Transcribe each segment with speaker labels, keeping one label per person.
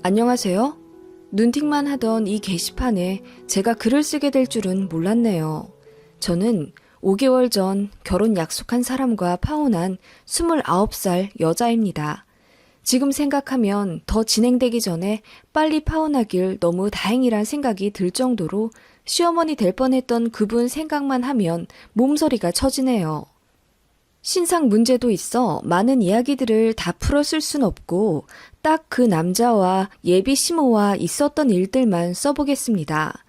Speaker 1: 안녕하세요. 눈팅만 하던 이 게시판에 제가 글을 쓰게 될 줄은 몰랐네요. 저는 5개월 전 결혼 약속한 사람과 파혼한 29살 여자입니다. 지금 생각하면 더 진행되기 전에 빨리 파혼하길 너무 다행이란 생각이 들 정도로 시어머니 될 뻔했던 그분 생각만 하면 몸서리가 쳐지네요. 신상 문제도 있어 많은 이야기들을 다 풀었을 순 없고 딱 그 남자와 예비 시모와 있었던 일들만 써보겠습니다.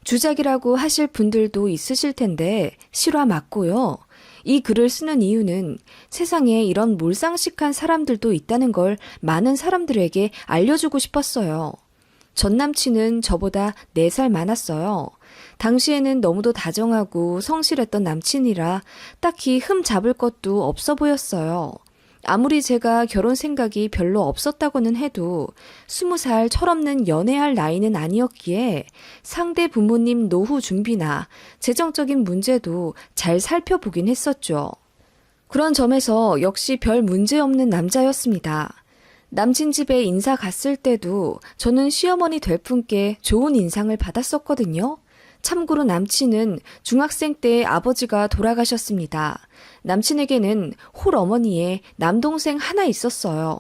Speaker 1: 주작이라고 하실 분들도 있으실 텐데 실화 맞고요. 이 글을 쓰는 이유는 세상에 이런 몰상식한 사람들도 있다는 걸 많은 사람들에게 알려주고 싶었어요. 전 남친은 저보다 4살 많았어요. 당시에는 너무도 다정하고 성실했던 남친이라 딱히 흠 잡을 것도 없어 보였어요. 아무리 제가 결혼 생각이 별로 없었다고는 해도 20살 철없는 연애할 나이는 아니었기에 상대 부모님 노후 준비나 재정적인 문제도 잘 살펴보긴 했었죠. 그런 점에서 역시 별 문제 없는 남자였습니다. 남친 집에 인사 갔을 때도 저는 시어머니 될 분께 좋은 인상을 받았었거든요. 참고로 남친은 중학생 때 아버지가 돌아가셨습니다. 남친에게는 홀어머니에 남동생 하나 있었어요.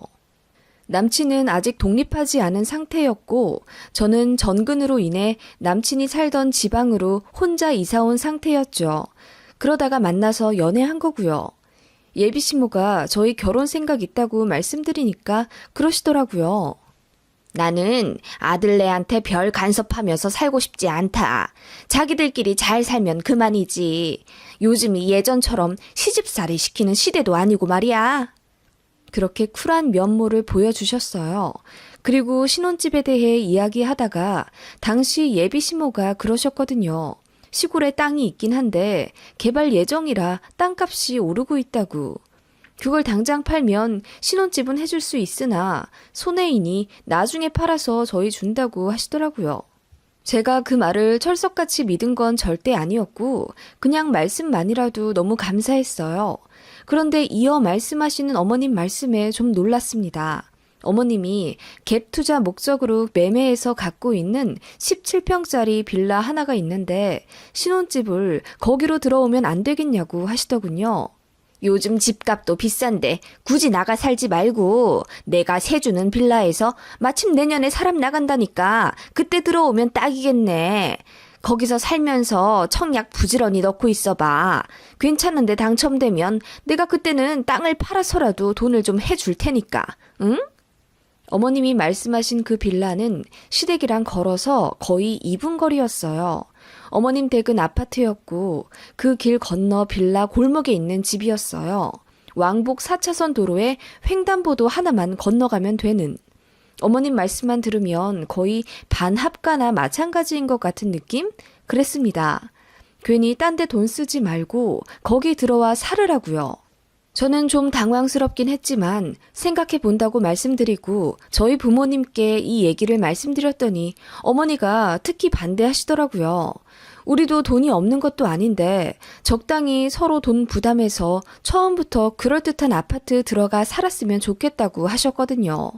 Speaker 1: 남친은 아직 독립하지 않은 상태였고 저는 전근으로 인해 남친이 살던 지방으로 혼자 이사 온 상태였죠. 그러다가 만나서 연애한 거고요. 예비 시모가 저희 결혼 생각 있다고 말씀드리니까 그러시더라고요. 나는 아들네한테 별 간섭하면서 살고 싶지 않다. 자기들끼리 잘 살면 그만이지. 요즘이 예전처럼 시집살이 시키는 시대도 아니고 말이야. 그렇게 쿨한 면모를 보여주셨어요. 그리고 신혼집에 대해 이야기하다가 당시 예비 시모가 그러셨거든요. 시골에 땅이 있긴 한데 개발 예정이라 땅값이 오르고 있다고. 그걸 당장 팔면 신혼집은 해줄 수 있으나 손해이니 나중에 팔아서 저희 준다고 하시더라고요. 제가 그 말을 철석같이 믿은 건 절대 아니었고 그냥 말씀만이라도 너무 감사했어요. 그런데 이어 말씀하시는 어머님 말씀에 좀 놀랐습니다. 어머님이 갭 투자 목적으로 매매해서 갖고 있는 17평짜리 빌라 하나가 있는데 신혼집을 거기로 들어오면 안 되겠냐고 하시더군요. 요즘 집값도 비싼데 굳이 나가 살지 말고 내가 세주는 빌라에서 마침 내년에 사람 나간다니까 그때 들어오면 딱이겠네. 거기서 살면서 청약 부지런히 넣고 있어봐. 괜찮은데 당첨되면 내가 그때는 땅을 팔아서라도 돈을 좀 해줄 테니까. 응? 어머님이 말씀하신 그 빌라는 시댁이랑 걸어서 거의 2분 거리였어요. 어머님 댁은 아파트였고 그 길 건너 빌라 골목에 있는 집이었어요. 왕복 4차선 도로에 횡단보도 하나만 건너가면 되는. 어머님 말씀만 들으면 거의 반합가나 마찬가지인 것 같은 느낌? 그랬습니다. 괜히 딴 데 돈 쓰지 말고 거기 들어와 살으라고요. 저는 좀 당황스럽긴 했지만 생각해 본다고 말씀드리고 저희 부모님께 이 얘기를 말씀드렸더니 어머니가 특히 반대하시더라고요. 우리도 돈이 없는 것도 아닌데 적당히 서로 돈 부담해서 처음부터 그럴듯한 아파트 들어가 살았으면 좋겠다고 하셨거든요.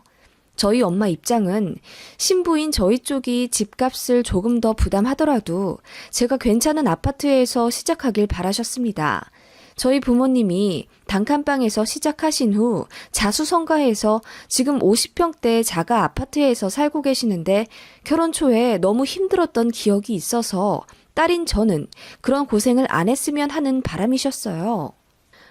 Speaker 1: 저희 엄마 입장은 신부인 저희 쪽이 집값을 조금 더 부담하더라도 제가 괜찮은 아파트에서 시작하길 바라셨습니다. 저희 부모님이 단칸방에서 시작하신 후 자수성가해서 지금 50평대 자가 아파트에서 살고 계시는데 결혼 초에 너무 힘들었던 기억이 있어서 딸인 저는 그런 고생을 안 했으면 하는 바람이셨어요.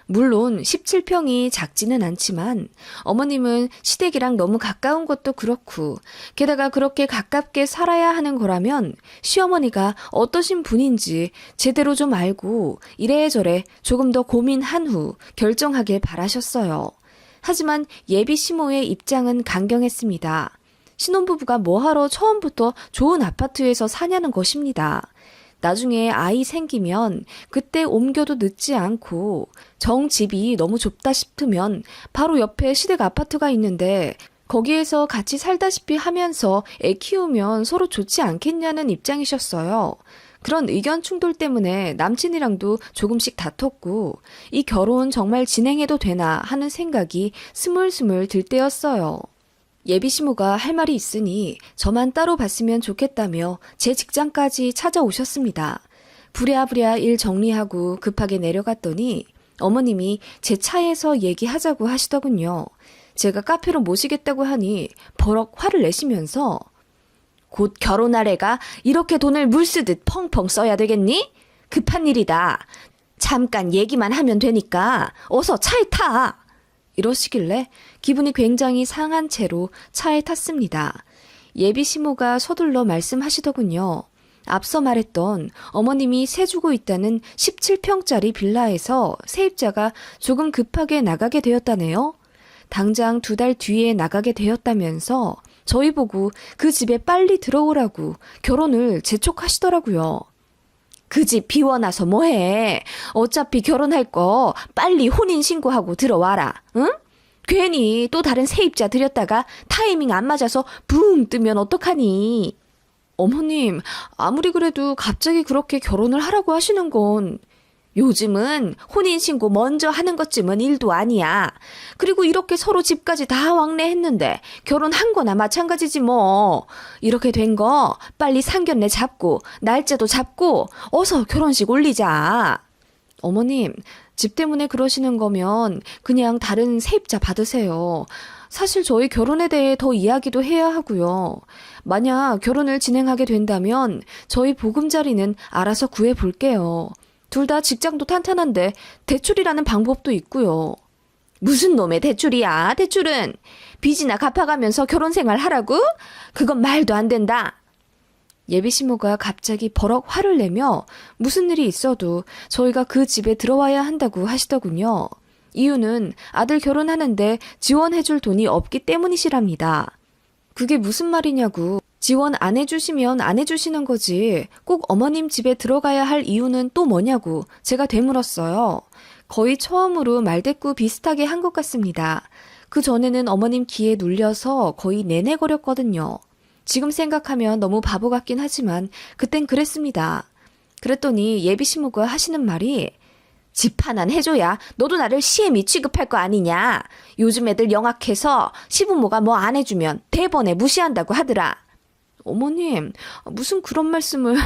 Speaker 1: 물론 17평이 작지는 않지만 어머님은 시댁이랑 너무 가까운 것도 그렇고 게다가 그렇게 가깝게 살아야 하는 거라면 시어머니가 어떠신 분인지 제대로 좀 알고 이래저래 조금 더 고민한 후 결정하길 바라셨어요. 하지만 예비 시모의 입장은 강경했습니다. 신혼부부가 뭐하러 처음부터 좋은 아파트에서 사냐는 것입니다. 나중에 아이 생기면 그때 옮겨도 늦지 않고 정 집이 너무 좁다 싶으면 바로 옆에 시댁 아파트가 있는데 거기에서 같이 살다시피 하면서 애 키우면 서로 좋지 않겠냐는 입장이셨어요. 그런 의견 충돌 때문에 남친이랑도 조금씩 다퉜고 이 결혼 정말 진행해도 되나 하는 생각이 스물스물 들 때였어요. 예비 시모가 할 말이 있으니 저만 따로 봤으면 좋겠다며 제 직장까지 찾아오셨습니다. 부랴부랴 일 정리하고 급하게 내려갔더니 어머님이 제 차에서 얘기하자고 하시더군요. 제가 카페로 모시겠다고 하니 버럭 화를 내시면서 곧 결혼할 애가 이렇게 돈을 물 쓰듯 펑펑 써야 되겠니? 급한 일이다. 잠깐 얘기만 하면 되니까 어서 차에 타. 이러시길래 기분이 굉장히 상한 채로 차에 탔습니다. 예비 시모가 서둘러 말씀하시더군요. 앞서 말했던 어머님이 세 주고 있다는 17평짜리 빌라에서 세입자가 조금 급하게 나가게 되었다네요. 당장 2달 뒤에 나가게 되었다면서 저희 보고 그 집에 빨리 들어오라고 결혼을 재촉하시더라고요. 그 집 비워놔서 뭐해. 어차피 결혼할 거 빨리 혼인신고하고 들어와라. 응? 괜히 또 다른 세입자 들였다가 타이밍 안 맞아서 붕 뜨면 어떡하니. 어머님, 아무리 그래도 갑자기 그렇게 결혼을 하라고 하시는 건 요즘은 혼인신고 먼저 하는 것쯤은 일도 아니야. 그리고 이렇게 서로 집까지 다 왕래했는데 결혼한 거나 마찬가지지 뭐. 이렇게 된 거 빨리 상견례 잡고 날짜도 잡고 어서 결혼식 올리자. 어머님, 집 때문에 그러시는 거면 그냥 다른 세입자 받으세요. 사실 저희 결혼에 대해 더 이야기도 해야 하고요. 만약 결혼을 진행하게 된다면 저희 보금자리는 알아서 구해볼게요. 둘 다 직장도 탄탄한데 대출이라는 방법도 있고요. 무슨 놈의 대출이야, 대출은. 빚이나 갚아가면서 결혼 생활 하라고? 그건 말도 안 된다. 예비 시모가 갑자기 버럭 화를 내며 무슨 일이 있어도 저희가 그 집에 들어와야 한다고 하시더군요. 이유는 아들 결혼하는데 지원해줄 돈이 없기 때문이시랍니다. 그게 무슨 말이냐고. 지원 안 해주시면 안 해주시는 거지. 꼭 어머님 집에 들어가야 할 이유는 또 뭐냐고 제가 되물었어요. 거의 처음으로 말대꾸 비슷하게 한 것 같습니다. 그 전에는 어머님 기에 눌려서 거의 내내거렸거든요. 지금 생각하면 너무 바보 같긴 하지만 그땐 그랬습니다. 그랬더니 예비 시모가 하시는 말이 집 하나는 해줘야 너도 나를 시애미 취급할 거 아니냐. 요즘 애들 영악해서 시부모가 뭐 안 해주면 대번에 무시한다고 하더라. 어머님, 무슨 그런 말씀을.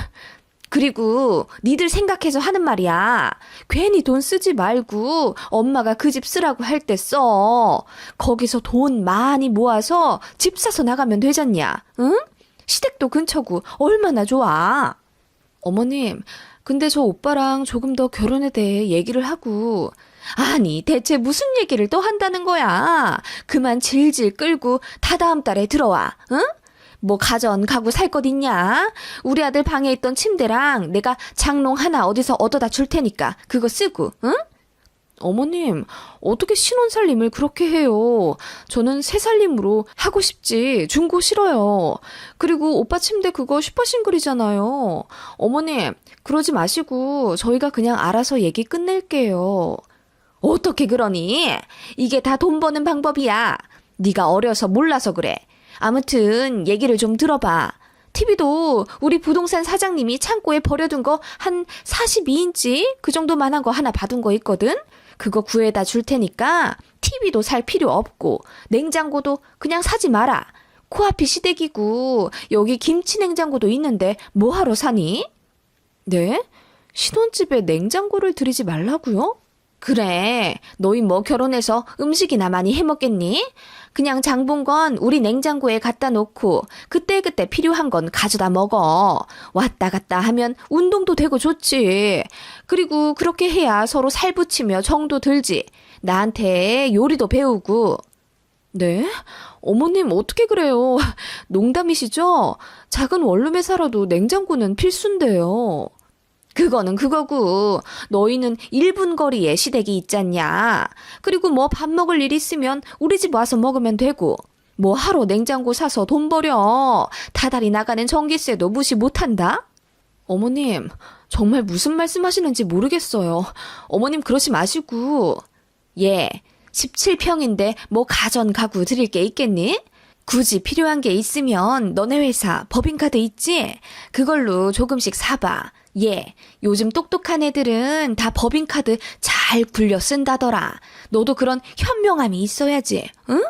Speaker 1: 그리고 니들 생각해서 하는 말이야. 괜히 돈 쓰지 말고 엄마가 그 집 쓰라고 할 때 써. 거기서 돈 많이 모아서 집 사서 나가면 되잖냐. 응? 시댁도 근처고 얼마나 좋아. 어머님, 근데 저 오빠랑 조금 더 결혼에 대해 얘기를 하고. 아니, 대체 무슨 얘기를 또 한다는 거야. 그만 질질 끌고 다다음 달에 들어와. 응? 뭐 가전 가구 살 것 있냐? 우리 아들 방에 있던 침대랑 내가 장롱 하나 어디서 얻어다 줄 테니까 그거 쓰고, 응? 어머님, 어떻게 신혼살림을 그렇게 해요? 저는 새살림으로 하고 싶지 중고 싫어요. 그리고 오빠 침대 그거 슈퍼싱글이잖아요. 어머님, 그러지 마시고 저희가 그냥 알아서 얘기 끝낼게요. 어떻게 그러니? 이게 다 돈 버는 방법이야. 네가 어려서 몰라서 그래. 아무튼 얘기를 좀 들어봐. TV도 우리 부동산 사장님이 창고에 버려둔 거 한 42인치 그 정도만한 거 하나 받은 거 있거든? 그거 구해다 줄 테니까 TV도 살 필요 없고 냉장고도 그냥 사지 마라. 코앞이 시댁이고 여기 김치 냉장고도 있는데 뭐하러 사니? 네? 신혼집에 냉장고를 들이지 말라고요? 그래, 너희 뭐 결혼해서 음식이나 많이 해먹겠니? 그냥 장 본 건 우리 냉장고에 갖다 놓고 그때그때 필요한 건 가져다 먹어. 왔다 갔다 하면 운동도 되고 좋지. 그리고 그렇게 해야 서로 살 붙이며 정도 들지. 나한테 요리도 배우고. 네? 어머님 어떻게 그래요? 농담이시죠? 작은 원룸에 살아도 냉장고는 필수인데요. 그거는 그거고 너희는 1분 거리에 시댁이 있잖냐. 그리고 뭐 밥 먹을 일 있으면 우리 집 와서 먹으면 되고 뭐 하러 냉장고 사서 돈 버려. 다달이 나가는 전기세도 무시 못한다. 어머님 정말 무슨 말씀하시는지 모르겠어요. 어머님 그러지 마시고. 예, 17평인데 뭐 가전 가구 드릴 게 있겠니? 굳이 필요한 게 있으면 너네 회사 법인카드 있지? 그걸로 조금씩 사봐. 예, 요즘 똑똑한 애들은 다 법인카드 잘 굴려 쓴다더라. 너도 그런 현명함이 있어야지, 응?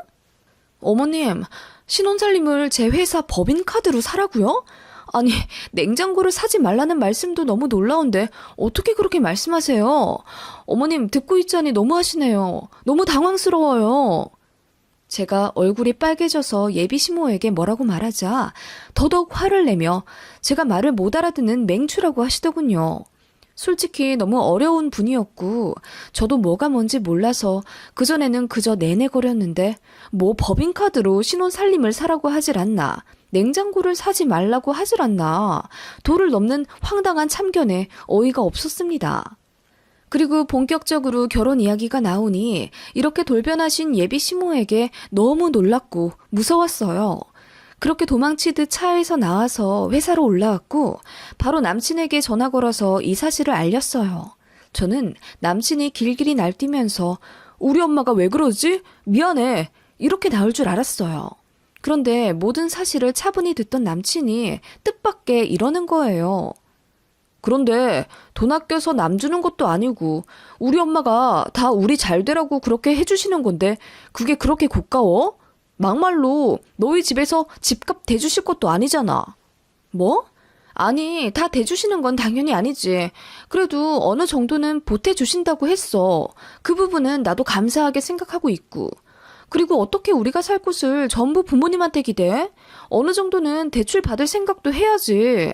Speaker 1: 어머님, 신혼살림을 제 회사 법인카드로 사라고요? 아니, 냉장고를 사지 말라는 말씀도 너무 놀라운데 어떻게 그렇게 말씀하세요? 어머님 듣고 있자니 너무하시네요. 너무 당황스러워요. 제가 얼굴이 빨개져서 예비 시모에게 뭐라고 말하자 더더욱 화를 내며 제가 말을 못 알아듣는 맹추라고 하시더군요. 솔직히 너무 어려운 분이었고 저도 뭐가 뭔지 몰라서 그전에는 그저 내내거렸는데 뭐 법인카드로 신혼살림을 사라고 하질 않나, 냉장고를 사지 말라고 하질 않나, 도를 넘는 황당한 참견에 어이가 없었습니다. 그리고 본격적으로 결혼 이야기가 나오니 이렇게 돌변하신 예비 시모에게 너무 놀랐고 무서웠어요. 그렇게 도망치듯 차에서 나와서 회사로 올라왔고 바로 남친에게 전화 걸어서 이 사실을 알렸어요. 저는 남친이 길길이 날뛰면서 우리 엄마가 왜 그러지? 미안해. 이렇게 나올 줄 알았어요. 그런데 모든 사실을 차분히 듣던 남친이 뜻밖의 이러는 거예요. 그런데 돈 아껴서 남 주는 것도 아니고 우리 엄마가 다 우리 잘 되라고 그렇게 해주시는 건데 그게 그렇게 고가워? 막말로 너희 집에서 집값 대주실 것도 아니잖아. 뭐? 아니, 다 대주시는 건 당연히 아니지. 그래도 어느 정도는 보태주신다고 했어. 그 부분은 나도 감사하게 생각하고 있고. 그리고 어떻게 우리가 살 곳을 전부 부모님한테 기대? 어느 정도는 대출 받을 생각도 해야지.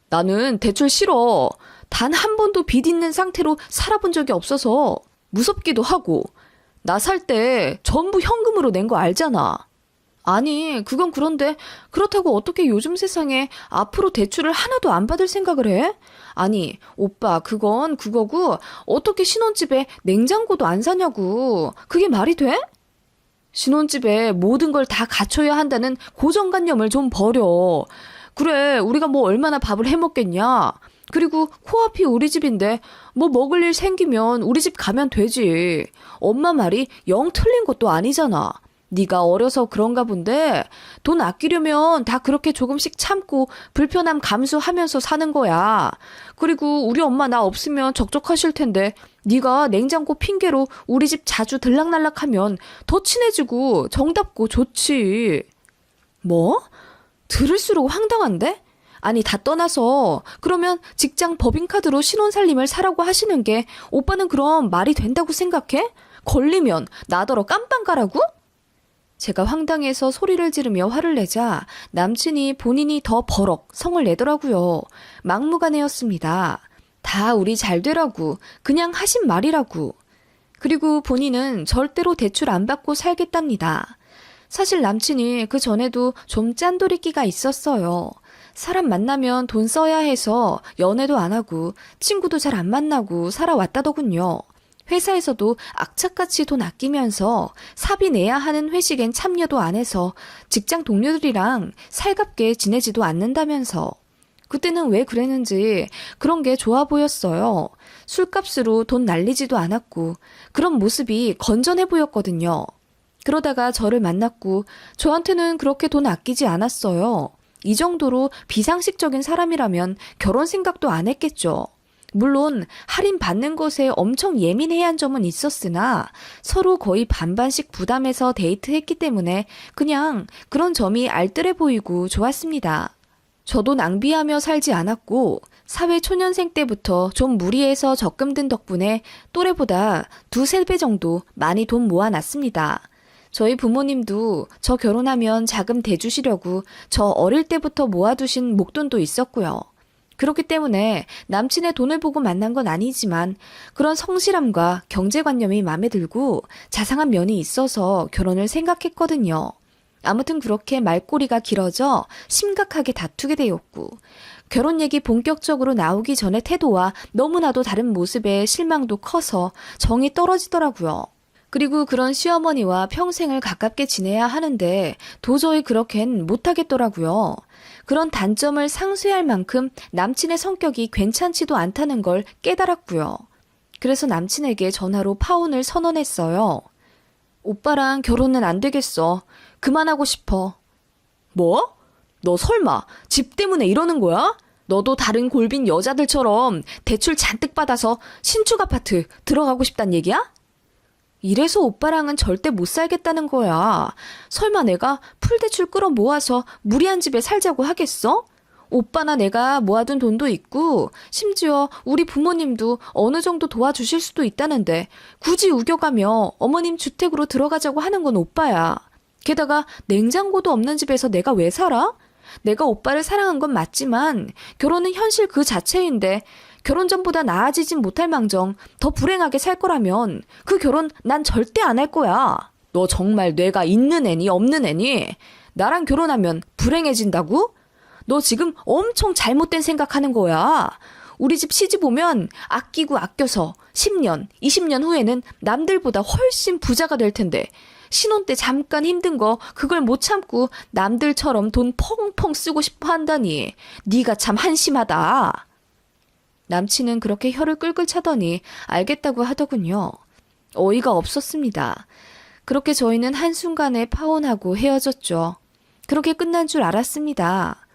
Speaker 1: 나는 대출 싫어. 단 한 번도 빚 있는 상태로 살아본 적이 없어서 무섭기도 하고. 나 살 때 전부 현금으로 낸 거 알잖아. 아니, 그건 그런데 그렇다고 어떻게 요즘 세상에 앞으로 대출을 하나도 안 받을 생각을 해? 아니, 오빠, 그건 그거고 어떻게 신혼집에 냉장고도 안 사냐고. 그게 말이 돼? 신혼집에 모든 걸 다 갖춰야 한다는 고정관념을 좀 버려. 그래, 우리가 뭐 얼마나 밥을 해먹겠냐. 그리고 코앞이 우리 집인데 뭐 먹을 일 생기면 우리 집 가면 되지. 엄마 말이 영 틀린 것도 아니잖아. 네가 어려서 그런가 본데 돈 아끼려면 다 그렇게 조금씩 참고 불편함 감수하면서 사는 거야. 그리고 우리 엄마 나 없으면 적적하실 텐데 네가 냉장고 핑계로 우리 집 자주 들락날락하면 더 친해지고 정답고 좋지. 뭐? 들을수록 황당한데? 아니, 다 떠나서 그러면 직장 법인카드로 신혼살림을 사라고 하시는 게 오빠는 그럼 말이 된다고 생각해? 걸리면 나더러 깜빵 가라고? 제가 황당해서 소리를 지르며 화를 내자 남친이 본인이 더 버럭 성을 내더라고요. 막무가내였습니다. 다 우리 잘 되라고, 그냥 하신 말이라고. 그리고 본인은 절대로 대출 안 받고 살겠답니다. 사실 남친이 그 전에도 좀 짠돌이끼가 있었어요. 사람 만나면 돈 써야 해서 연애도 안 하고 친구도 잘 안 만나고 살아왔다더군요. 회사에서도 악착같이 돈 아끼면서 사비 내야 하는 회식엔 참여도 안 해서 직장 동료들이랑 살갑게 지내지도 않는다면서. 그때는 왜 그랬는지 그런 게 좋아 보였어요. 술값으로 돈 날리지도 않았고 그런 모습이 건전해 보였거든요. 그러다가 저를 만났고 저한테는 그렇게 돈 아끼지 않았어요. 이 정도로 비상식적인 사람이라면 결혼 생각도 안 했겠죠. 물론 할인 받는 것에 엄청 예민해야 한 점은 있었으나 서로 거의 반반씩 부담해서 데이트했기 때문에 그냥 그런 점이 알뜰해 보이고 좋았습니다. 저도 낭비하며 살지 않았고 사회 초년생 때부터 좀 무리해서 적금 든 덕분에 또래보다 2~3배 정도 많이 돈 모아놨습니다. 저희 부모님도 저 결혼하면 자금 대주시려고 저 어릴 때부터 모아두신 목돈도 있었고요. 그렇기 때문에 남친의 돈을 보고 만난 건 아니지만 그런 성실함과 경제관념이 마음에 들고 자상한 면이 있어서 결혼을 생각했거든요. 아무튼 그렇게 말꼬리가 길어져 심각하게 다투게 되었고 결혼 얘기 본격적으로 나오기 전의 태도와 너무나도 다른 모습에 실망도 커서 정이 떨어지더라고요. 그리고 그런 시어머니와 평생을 가깝게 지내야 하는데 도저히 그렇게는 못하겠더라고요. 그런 단점을 상쇄할 만큼 남친의 성격이 괜찮지도 않다는 걸 깨달았고요. 그래서 남친에게 전화로 파혼을 선언했어요. 오빠랑 결혼은 안 되겠어. 그만하고 싶어. 뭐? 너 설마 집 때문에 이러는 거야? 너도 다른 골빈 여자들처럼 대출 잔뜩 받아서 신축 아파트 들어가고 싶단 얘기야? 이래서 오빠랑은 절대 못 살겠다는 거야. 설마 내가 풀대출 끌어 모아서 무리한 집에 살자고 하겠어? 오빠나 내가 모아둔 돈도 있고 심지어 우리 부모님도 어느 정도 도와주실 수도 있다는데 굳이 우겨가며 어머님 주택으로 들어가자고 하는 건 오빠야. 게다가 냉장고도 없는 집에서 내가 왜 살아? 내가 오빠를 사랑한 건 맞지만 결혼은 현실 그 자체인데 결혼 전보다 나아지진 못할 망정 더 불행하게 살 거라면 그 결혼 난 절대 안 할 거야. 너 정말 뇌가 있는 애니 없는 애니? 나랑 결혼하면 불행해진다고? 너 지금 엄청 잘못된 생각하는 거야. 우리 집 시집 오면 아끼고 아껴서 10년, 20년 후에는 남들보다 훨씬 부자가 될 텐데 신혼 때 잠깐 힘든 거 그걸 못 참고 남들처럼 돈 펑펑 쓰고 싶어 한다니. 네가 참 한심하다. 남친은 그렇게 혀를 끌끌 차더니 알겠다고 하더군요. 어이가 없었습니다. 그렇게 저희는 한순간에 파혼하고 헤어졌죠. 그렇게 끝난 줄 알았습니다.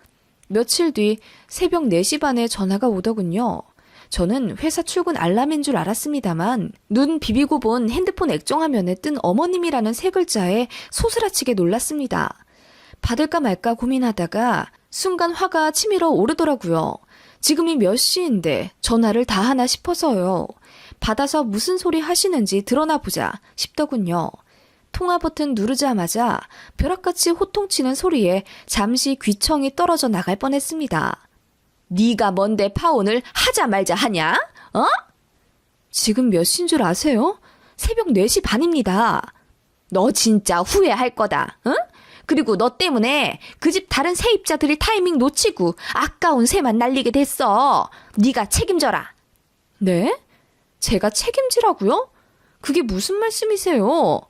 Speaker 1: 며칠 뒤 새벽 4시 반에 전화가 오더군요. 저는 회사 출근 알람인 줄 알았습니다만 눈 비비고 본 핸드폰 액정화면에 뜬 어머님이라는 세 글자에 소스라치게 놀랐습니다. 받을까 말까 고민하다가 순간 화가 치밀어 오르더라고요. 지금이 몇 시인데 전화를 다 하나 싶어서요. 받아서 무슨 소리 하시는지 드러나 보자 싶더군요. 통화 버튼 누르자마자 벼락같이 호통치는 소리에 잠시 귀청이 떨어져 나갈 뻔했습니다. 네가 뭔데 파혼을 하자 말자 하냐? 어? 지금 몇 시인 줄 아세요? 새벽 4시 반입니다. 너 진짜 후회할 거다. 응? 그리고 너 때문에 그 집 다른 세입자들이 타이밍 놓치고 아까운 새만 날리게 됐어. 네가 책임져라. 네? 제가 책임지라고요? 그게 무슨 말씀이세요?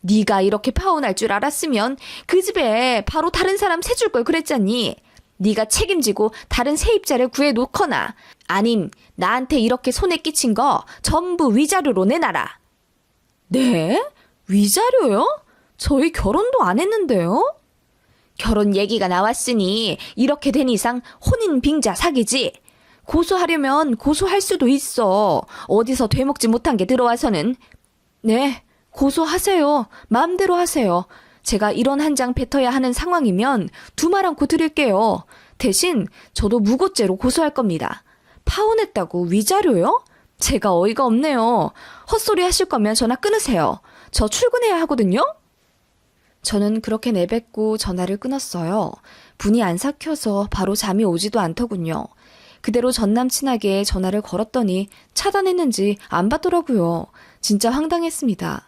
Speaker 1: 네가 이렇게 파혼할 줄 알았으면 그 집에 바로 다른 사람 세줄 걸 그랬잖니. 네가 책임지고 다른 세입자를 구해놓거나 아님 나한테 이렇게 손에 끼친 거 전부 위자료로 내놔라. 네? 위자료요? 저희 결혼도 안 했는데요? 결혼 얘기가 나왔으니 이렇게 된 이상 혼인 빙자 사기지. 고소하려면 고소할 수도 있어. 어디서 되먹지 못한 게 들어와서는. 네, 고소하세요. 마음대로 하세요. 제가 이런 한 장 뱉어야 하는 상황이면 두 말 않고 드릴게요. 대신 저도 무고죄로 고소할 겁니다. 파혼했다고 위자료요? 제가 어이가 없네요. 헛소리 하실 거면 전화 끊으세요. 저 출근해야 하거든요? 저는 그렇게 내뱉고 전화를 끊었어요. 분이 안 삭혀서 바로 잠이 오지도 않더군요. 그대로 전 남친에게 전화를 걸었더니 차단했는지 안 받더라고요. 진짜 황당했습니다.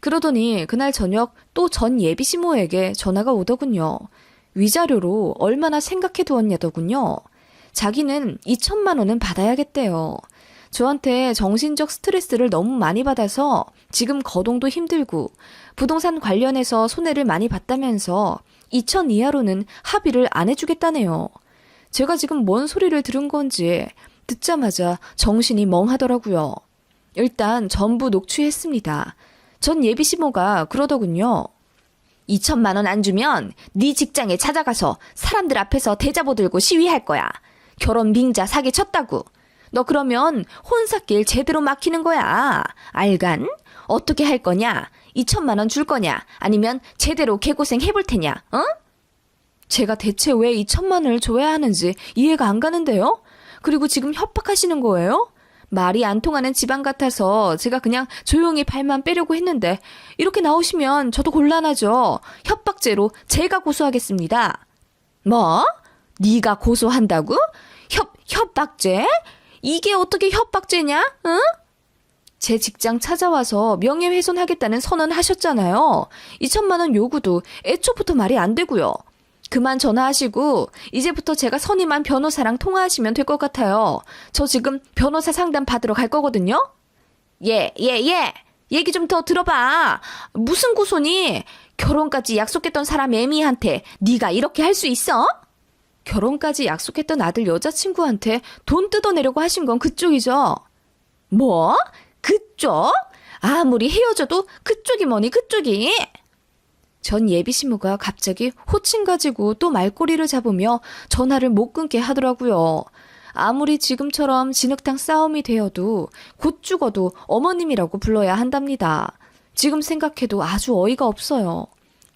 Speaker 1: 그러더니 그날 저녁 또 전 예비시모에게 전화가 오더군요. 위자료로 얼마나 생각해 두었냐더군요. 자기는 2천만 원은 받아야겠대요. 저한테 정신적 스트레스를 너무 많이 받아서 지금 거동도 힘들고 부동산 관련해서 손해를 많이 봤다면서 2천 이하로는 합의를 안 해주겠다네요. 제가 지금 뭔 소리를 들은 건지 듣자마자 정신이 멍하더라고요. 일단 전부 녹취했습니다. 전 예비시모가 그러더군요. 2천만 원 안 주면 네 직장에 찾아가서 사람들 앞에서 대자보 들고 시위할 거야. 결혼 빙자 사기 쳤다고. 너 그러면 혼사길 제대로 막히는 거야. 알간? 어떻게 할 거냐? 2천만 원 줄 거냐? 아니면 제대로 개고생 해볼 테냐? 어? 제가 대체 왜 2천만 원을 줘야 하는지 이해가 안 가는데요? 그리고 지금 협박하시는 거예요? 말이 안 통하는 집안 같아서 제가 그냥 조용히 발만 빼려고 했는데 이렇게 나오시면 저도 곤란하죠. 협박죄로 제가 고소하겠습니다. 뭐? 네가 고소한다고? 협박죄? 이게 어떻게 협박죄냐? 응? 제 직장 찾아와서 명예훼손하겠다는 선언하셨잖아요. 2천만 원 요구도 애초부터 말이 안 되고요. 그만 전화하시고 이제부터 제가 선임한 변호사랑 통화하시면 될 것 같아요. 저 지금 변호사 상담 받으러 갈 거거든요. 예. 얘기 좀 더 들어봐. 무슨 고소니? 결혼까지 약속했던 사람 애미한테 네가 이렇게 할 수 있어? 결혼까지 약속했던 아들 여자친구한테 돈 뜯어내려고 하신 건 그쪽이죠. 뭐? 그쪽? 아무리 헤어져도 그쪽이 뭐니 그쪽이? 전 예비시모가 갑자기 호칭 가지고 또 말꼬리를 잡으며 전화를 못 끊게 하더라고요. 아무리 지금처럼 진흙탕 싸움이 되어도 곧 죽어도 어머님이라고 불러야 한답니다. 지금 생각해도 아주 어이가 없어요.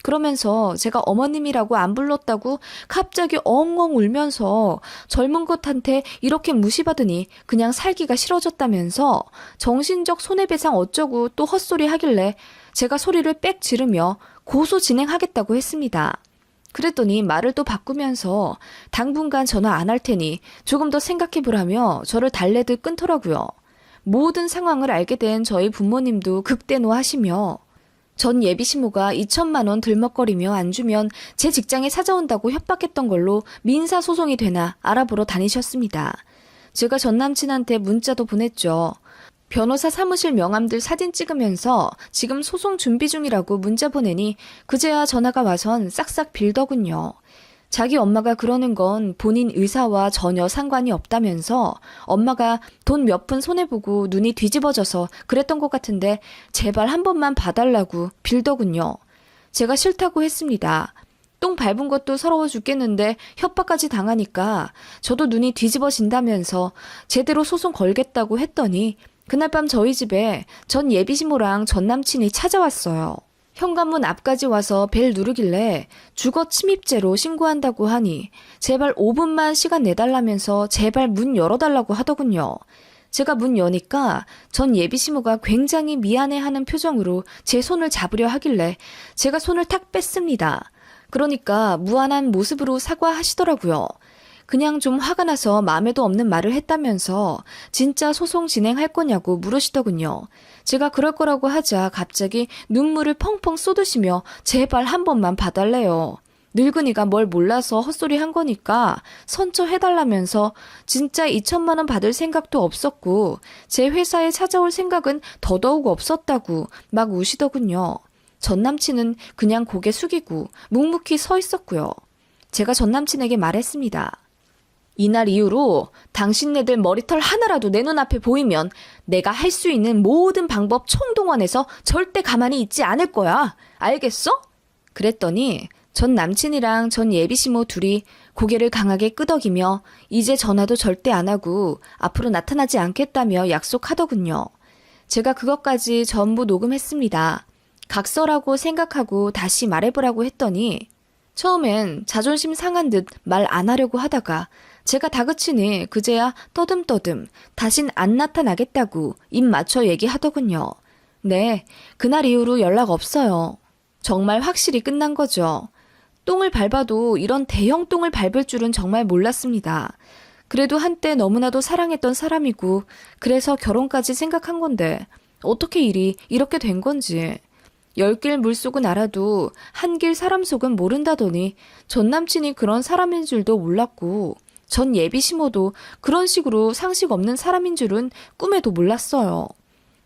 Speaker 1: 그러면서 제가 어머님이라고 안 불렀다고 갑자기 엉엉 울면서 젊은 것한테 이렇게 무시받으니 그냥 살기가 싫어졌다면서 정신적 손해배상 어쩌고 또 헛소리 하길래 제가 소리를 빽 지르며 고소 진행하겠다고 했습니다. 그랬더니 말을 또 바꾸면서 당분간 전화 안 할 테니 조금 더 생각해보라며 저를 달래듯 끊더라고요. 모든 상황을 알게 된 저희 부모님도 극대노하시며 전 예비시모가 2천만 원 들먹거리며 안 주면 제 직장에 찾아온다고 협박했던 걸로 민사소송이 되나 알아보러 다니셨습니다. 제가 전 남친한테 문자도 보냈죠. 변호사 사무실 명함들 사진 찍으면서 지금 소송 준비 중이라고 문자 보내니 그제야 전화가 와선 싹싹 빌더군요. 자기 엄마가 그러는 건 본인 의사와 전혀 상관이 없다면서 엄마가 돈 몇 푼 손해보고 눈이 뒤집어져서 그랬던 것 같은데 제발 한 번만 봐달라고 빌더군요. 제가 싫다고 했습니다. 똥 밟은 것도 서러워 죽겠는데 협박까지 당하니까 저도 눈이 뒤집어진다면서 제대로 소송 걸겠다고 했더니 그날 밤 저희 집에 전 예비시모랑 전 남친이 찾아왔어요. 현관문 앞까지 와서 벨 누르길래 주거 침입죄로 신고한다고 하니 제발 5분만 시간 내달라면서 제발 문 열어달라고 하더군요. 제가 문 여니까 전 예비시모가 굉장히 미안해하는 표정으로 제 손을 잡으려 하길래 제가 손을 탁 뺐습니다. 그러니까 무안한 모습으로 사과하시더라고요. 그냥 좀 화가 나서 마음에도 없는 말을 했다면서 진짜 소송 진행할 거냐고 물으시더군요. 제가 그럴 거라고 하자 갑자기 눈물을 펑펑 쏟으시며 제발 한 번만 봐달래요. 늙은이가 뭘 몰라서 헛소리 한 거니까 선처해달라면서 진짜 2천만 원 받을 생각도 없었고 제 회사에 찾아올 생각은 더더욱 없었다고 막 우시더군요. 전 남친은 그냥 고개 숙이고 묵묵히 서 있었고요. 제가 전 남친에게 말했습니다. 이날 이후로 당신네들 머리털 하나라도 내 눈앞에 보이면 내가 할 수 있는 모든 방법 총동원해서 절대 가만히 있지 않을 거야. 알겠어? 그랬더니 전 남친이랑 전 예비시모 둘이 고개를 강하게 끄덕이며 이제 전화도 절대 안 하고 앞으로 나타나지 않겠다며 약속하더군요. 제가 그것까지 전부 녹음했습니다. 각서라고 생각하고 다시 말해보라고 했더니 처음엔 자존심 상한 듯 말 안 하려고 하다가 제가 다그치니 그제야 떠듬떠듬 다신 안 나타나겠다고 입 맞춰 얘기하더군요. 네, 그날 이후로 연락 없어요. 정말 확실히 끝난 거죠. 똥을 밟아도 이런 대형 똥을 밟을 줄은 정말 몰랐습니다. 그래도 한때 너무나도 사랑했던 사람이고 그래서 결혼까지 생각한 건데 어떻게 일이 이렇게 된 건지. 10길 물속은 알아도 한 길 사람 속은 모른다더니 전 남친이 그런 사람인 줄도 몰랐고 전 예비시모도 그런 식으로 상식 없는 사람인 줄은 꿈에도 몰랐어요.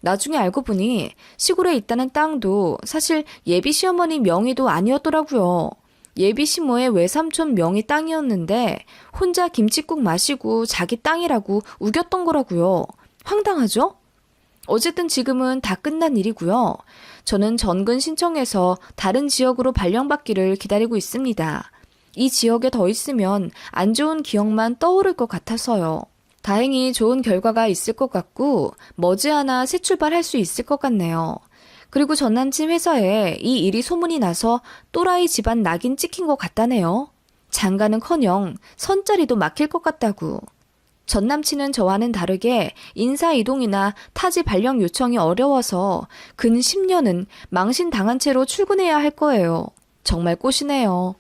Speaker 1: 나중에 알고 보니 시골에 있다는 땅도 사실 예비시어머니 명의도 아니었더라고요. 예비시모의 외삼촌 명의 땅이었는데 혼자 김칫국 마시고 자기 땅이라고 우겼던 거라고요. 황당하죠? 어쨌든 지금은 다 끝난 일이고요. 저는 전근 신청해서 다른 지역으로 발령받기를 기다리고 있습니다. 이 지역에 더 있으면 안 좋은 기억만 떠오를 것 같아서요. 다행히 좋은 결과가 있을 것 같고 머지않아 새 출발할 수 있을 것 같네요. 그리고 전 남친 회사에 이 일이 소문이 나서 또라이 집안 낙인 찍힌 것 같다네요. 장가는커녕 선자리도 막힐 것 같다고. 전 남친은 저와는 다르게 인사이동이나 타지 발령 요청이 어려워서 근 10년은 망신당한 채로 출근해야 할 거예요. 정말 꼬시네요.